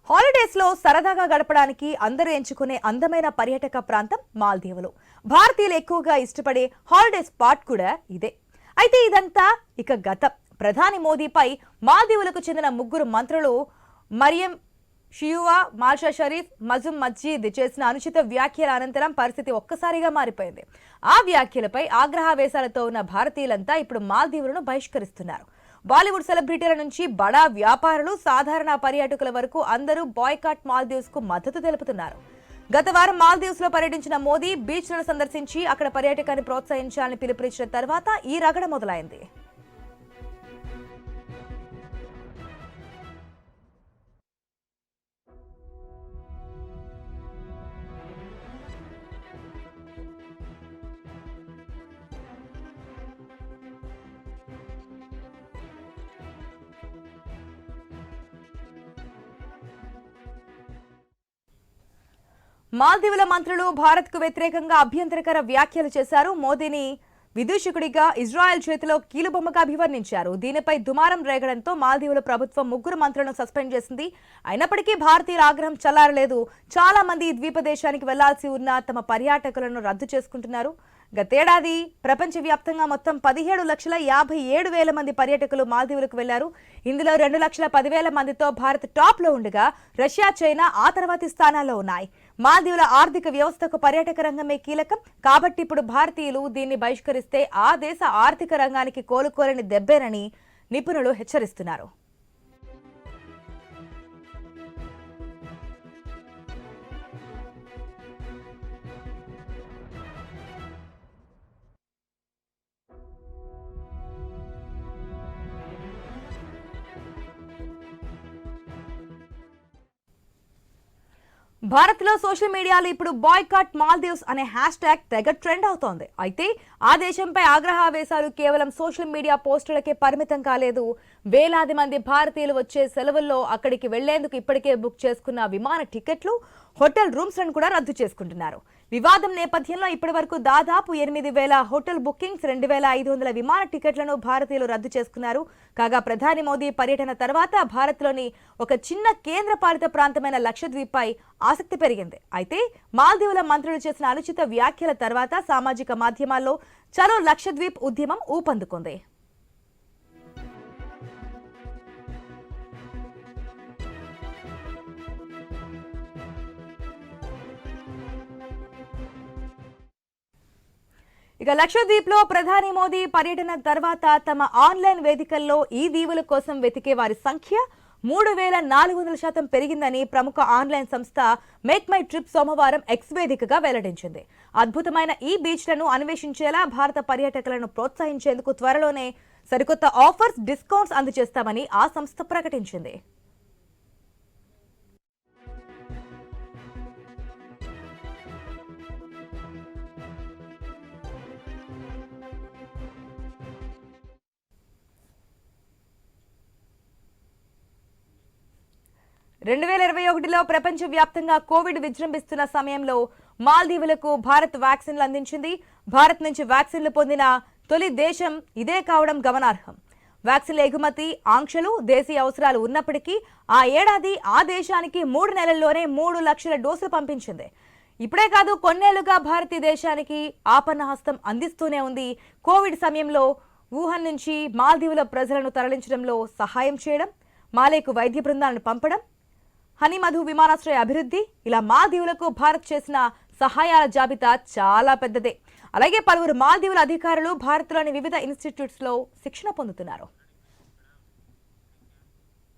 Holidays లో సరదాగా గడపడానికి అందరూ ఎంచుకునే అందమైన పర్యాటక ప్రాంతం మాల్దీవులు. భారతీయులు ఎక్కువగా ఇష్టపడే హాలిడే స్పాట్ కూడా ఇదే. అయితే ఇదంతా ఇక గతం. ప్రధాని మోదీపై మాల్దీవులకు చెందిన ముగ్గురు మంత్రులు మరియం షియువా, మాషా షరీఫ్, మజుమ్ మస్జిద్ చేసిన అనుచిత వ్యాఖ్యల అనంతరం పరిస్థితి ఒక్కసారిగా మారిపోయింది. ఆ వ్యాఖ్యలపై ఆగ్రహావేశాలతో ఉన్న భారతీయులంతా ఇప్పుడు మాల్దీవులను బహిష్కరిస్తున్నారు. బాలీవుడ్ సెలబ్రిటీల నుంచి బడా వ్యాపారులు, సాధారణ పర్యాటకుల వరకు అందరూ బాయ్కాట్ మాల్దీవ్స్ కు మద్దతు తెలుపుతున్నారు. గత వారం మాల్దీవ్స్ లో పర్యటించిన మోదీ బీచ్లను సందర్శించి అక్కడ పర్యాటకాన్ని ప్రోత్సహించాలని పిలుపునిచ్చిన తర్వాత ఈ రగడ మొదలైంది. మాల్దీవుల మంత్రులు భారత్ కు వ్యతిరేకంగా అభ్యంతరకర వ్యాఖ్యలు చేశారు. మోదీని విదూషకుడిగా, ఇజ్రాయెల్ చేతిలో కీలుబొమ్మగా అభివర్ణించారు. దీనిపై దుమారం రేగడంతో మాల్దీవుల ప్రభుత్వం ముగ్గురు మంత్రులను సస్పెండ్ చేసింది. అయినప్పటికీ భారతీయుల ఆగ్రహం చల్లారలేదు. చాలా మంది ఈ ద్వీప దేశానికి వెళ్లాల్సి ఉన్న తమ పర్యాటకులను రద్దు చేసుకుంటున్నారు. గతేడాది ప్రపంచవ్యాప్తంగా మొత్తం 17,57,000 మంది పర్యాటకులు మాల్దీవులకు వెళ్లారు. ఇందులో 2,10,000 మందితో భారత్ టాప్ లో ఉండగా రష్యా, చైనా ఆ తర్వాతి స్థానాల్లో ఉన్నాయి. మాల్దీవుల ఆర్థిక వ్యవస్థకు పర్యాటక రంగమే కీలకం కాబట్టి ఇప్పుడు భారతీయులు దీన్ని బహిష్కరిస్తే ఆ దేశ ఆర్థిక రంగానికి కోలుకోలేని దెబ్బేనని నిపుణులు హెచ్చరిస్తున్నారు. భారత్ లో సోషల్ మీడియాలో ఇప్పుడు బాయ్కాట్ మాల్దీవ్స్ అనే హ్యాష్ ట్యాగ్ తెగ ట్రెండ్ అవుతోంది. అయితే ఆ దేశంపై ఆగ్రహావేశాలు కేవలం సోషల్ మీడియా పోస్టులకే పరిమితం కాలేదు. వేలాది మంది భారతీయులు వచ్చే సెలవుల్లో అక్కడికి వెళ్లేందుకు ఇప్పటికే బుక్ చేసుకున్న విమాన టికెట్లు, హోటల్ రూమ్స్ లను కూడా రద్దు చేసుకుంటున్నారు. వివాదం నేపథ్యంలో ఇప్పటి వరకు దాదాపు 8,000 హోటల్ బుకింగ్స్, 2,500 విమాన టికెట్లను భారతీయులు రద్దు చేసుకున్నారు. కాగా ప్రధాని మోదీ పర్యటన తర్వాత భారత్లోని ఒక చిన్న కేంద్రపాలిత ప్రాంతమైన లక్షద్వీప్ పై ఆసక్తి పెరిగింది. అయితే మాల్దీవుల మంత్రులు చేసిన అనుచిత వ్యాఖ్యల తర్వాత సామాజిక మాధ్యమాల్లో చలో లక్షద్వీప్ ఉద్యమం ఊపందుకుంది. ఇక లక్షద్వీప్ లో ప్రధాని మోదీ పర్యటన తర్వాత తమ ఆన్లైన్ వేదికల్లో ఈ దీవుల కోసం వెతికే వారి సంఖ్య 3,400% పెరిగిందని ప్రముఖ ఆన్లైన్ సంస్థ మేక్ మై ట్రిప్ సోమవారం ఎక్స్ వేదికగా వెల్లడించింది. అద్భుతమైన ఈ బీచ్లను అన్వేషించేలా భారత పర్యాటకులను ప్రోత్సహించేందుకు త్వరలోనే సరికొత్త ఆఫర్స్, డిస్కౌంట్స్ అందజేస్తామని ఆ సంస్థ ప్రకటించింది. "2021లో ప్రపంచవ్యాప్తంగా కోవిడ్ విజృంభిస్తున్న సమయంలో మాల్దీవులకు భారత్ వ్యాక్సిన్లు అందించింది. భారత్ నుంచి వ్యాక్సిన్లు పొందిన తొలి దేశం ఇదే కావడం గమనార్హం. వ్యాక్సిన్ల ఎగుమతి ఆంక్షలు, దేశీయ అవసరాలు ఉన్నప్పటికీ ఆ ఏడాది ఆ దేశానికి 3 నెలల్లోనే 3 లక్షల డోసులు పంపించింది. ఇప్పుడే కాదు, కొన్నేళ్లుగా భారత్ ఈ దేశానికి ఆపన్న హస్తం అందిస్తూనే ఉంది. కోవిడ్ సమయంలో వుహాన్ నుంచి మాల్దీవుల ప్రజలను తరలించడంలో సహాయం చేయడం, మాలేకు వైద్య బృందాలను పంపడం, హనీమధు విమానాశ్రయ అభివృద్ధి, ఇలా మాల్దీవులకు భారత్ చేసిన సహాయాల జాబితా చాలా పెద్దదే. అలాగే పలువురు మాల్దీవుల అధికారులు భారత్లోని వివిధ ఇన్స్టిట్యూట్స్ లో శిక్షణ పొందుతున్నారు.